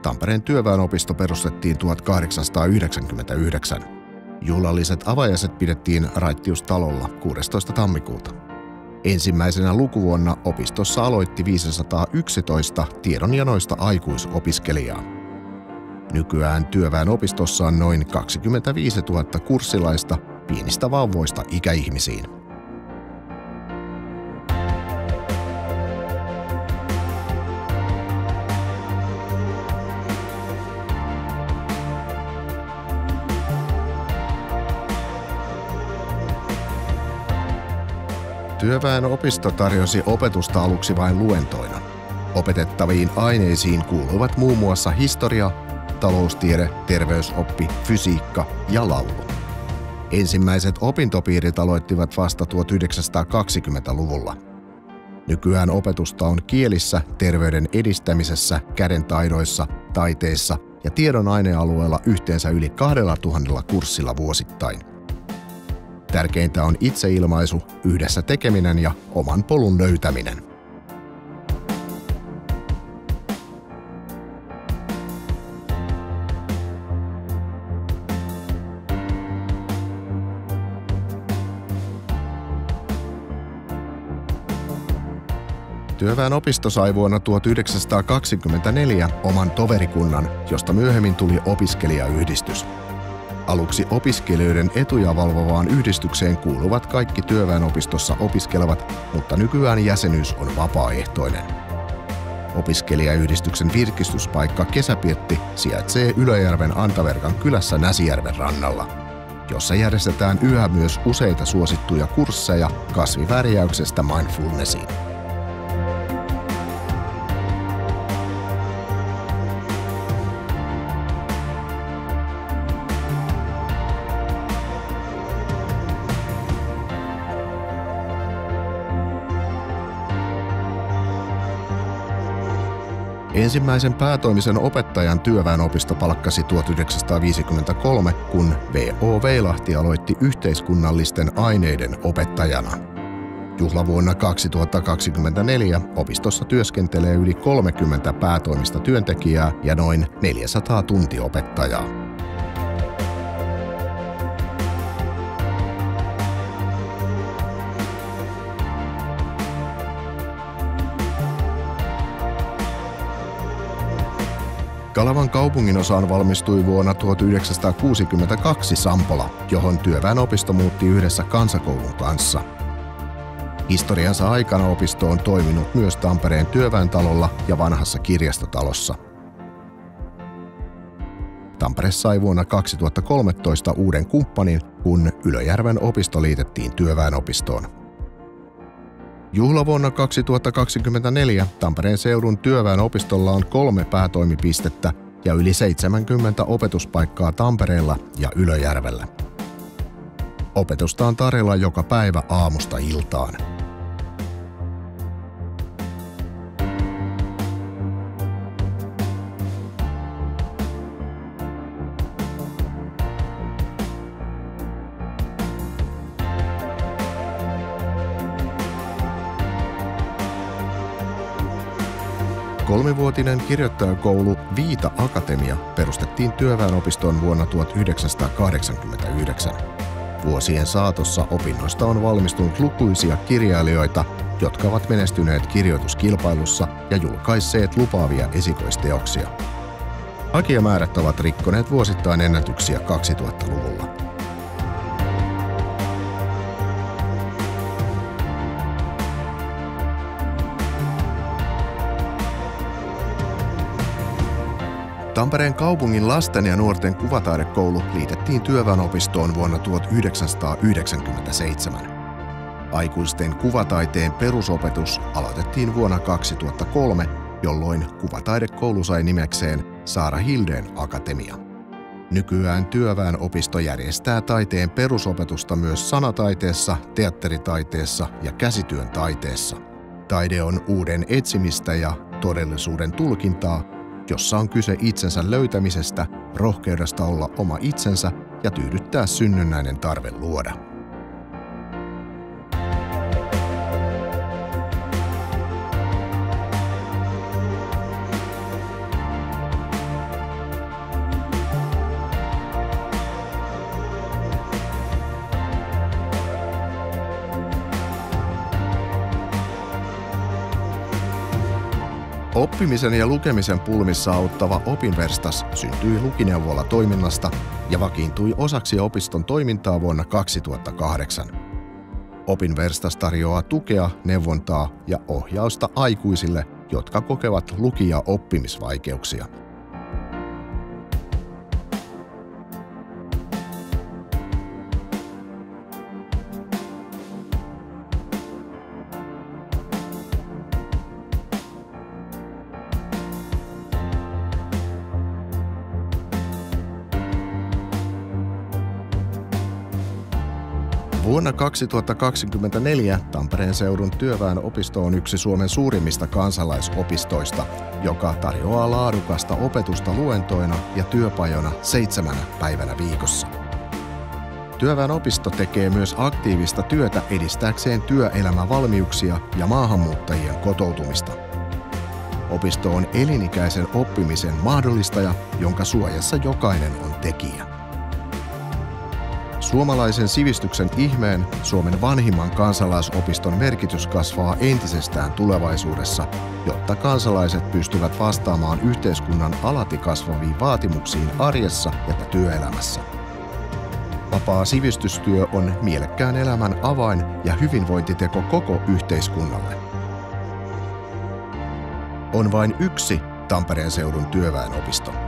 Tampereen työväenopisto perustettiin 1899. Juhlalliset avajaiset pidettiin Raittiustalolla 16. tammikuuta. Ensimmäisenä lukuvuonna opistossa aloitti 511 tiedonjanoista aikuisopiskelijaa. Nykyään työväenopistossa on noin 25 000 kurssilaista pienistä vauvoista ikäihmisiin. Työväenopisto tarjosi opetusta aluksi vain luentoina. Opetettaviin aineisiin kuuluvat muun muassa historia, taloustiede, terveysoppi, fysiikka ja laulu. Ensimmäiset opintopiirit aloittivat vasta 1920-luvulla. Nykyään opetusta on kielissä, terveyden edistämisessä, kädentaidoissa, taiteissa ja tiedon ainealueella yhteensä yli 2000 kurssilla vuosittain. Tärkeintä on itseilmaisu, yhdessä tekeminen ja oman polun löytäminen. Työväenopisto sai vuonna 1924 oman toverikunnan, josta myöhemmin tuli opiskelijayhdistys. Aluksi opiskelijoiden etuja valvovaan yhdistykseen kuuluvat kaikki työväenopistossa opiskelevat, mutta nykyään jäsenyys on vapaaehtoinen. Opiskelijayhdistyksen virkistyspaikka Kesäpirtti sijaitsee Ylöjärven Antaverkan kylässä Näsijärven rannalla, jossa järjestetään yhä myös useita suosittuja kursseja kasvivärjäyksestä mindfulnessiin. Ensimmäisen päätoimisen opettajan työväenopisto palkkasi 1953, kun V.O. Veilahti aloitti yhteiskunnallisten aineiden opettajana. Juhlavuonna 2024 opistossa työskentelee yli 30 päätoimista työntekijää ja noin 400 tuntiopettajaa. Kalevan kaupunginosaan valmistui vuonna 1962 Sampola, johon työväenopisto muutti yhdessä kansakoulun kanssa. Historiansa aikana opisto on toiminut myös Tampereen työväentalolla ja vanhassa kirjastotalossa. Tampere sai vuonna 2013 uuden kumppanin, kun Ylöjärven opisto liitettiin työväenopistoon. Juhlavuonna 2024 Tampereen seudun työväenopistolla on 3 päätoimipistettä ja yli 70 opetuspaikkaa Tampereella ja Ylöjärvellä. Opetusta on tarjolla joka päivä aamusta iltaan. Kolmivuotinen kirjoittajakoulu Viita Akatemia perustettiin työväenopistoon vuonna 1989. Vuosien saatossa opinnoista on valmistunut lukuisia kirjailijoita, jotka ovat menestyneet kirjoituskilpailussa ja julkaisseet lupaavia esikoisteoksia. Hakijamäärät ovat rikkoneet vuosittain ennätyksiä 2000-luvulla. Tampereen kaupungin lasten ja nuorten kuvataidekoulu liitettiin työväenopistoon vuonna 1997. Aikuisten kuvataiteen perusopetus aloitettiin vuonna 2003, jolloin kuvataidekoulu sai nimekseen Saara Hildén Akatemia. Nykyään työväenopisto järjestää taiteen perusopetusta myös sanataiteessa, teatteritaiteessa ja käsityön taiteessa. Taide on uuden etsimistä ja todellisuuden tulkintaa, jossa on kyse itsensä löytämisestä, rohkeudesta olla oma itsensä ja tyydyttää synnynnäinen tarve luoda. Oppimisen ja lukemisen pulmissa auttava opinverstas syntyi Lukineuvola-toiminnasta ja vakiintui osaksi opiston toimintaa vuonna 2008. Opinverstas tarjoaa tukea, neuvontaa ja ohjausta aikuisille, jotka kokevat luki- ja oppimisvaikeuksia. Vuonna 2024 Tampereen seudun työväenopisto on yksi Suomen suurimmista kansalaisopistoista, joka tarjoaa laadukasta opetusta luentoina ja työpajona 7 päivänä viikossa. Työväenopisto tekee myös aktiivista työtä edistääkseen työelämävalmiuksia ja maahanmuuttajien kotoutumista. Opisto on elinikäisen oppimisen mahdollistaja, jonka suojassa jokainen on tekijä. Suomalaisen sivistyksen ihmeen, Suomen vanhimman kansalaisopiston merkitys kasvaa entisestään tulevaisuudessa, jotta kansalaiset pystyvät vastaamaan yhteiskunnan alati kasvaviin vaatimuksiin arjessa ja työelämässä. Vapaa sivistystyö on mielekkään elämän avain ja hyvinvointiteko koko yhteiskunnalle. On vain yksi Tampereen seudun työväenopisto.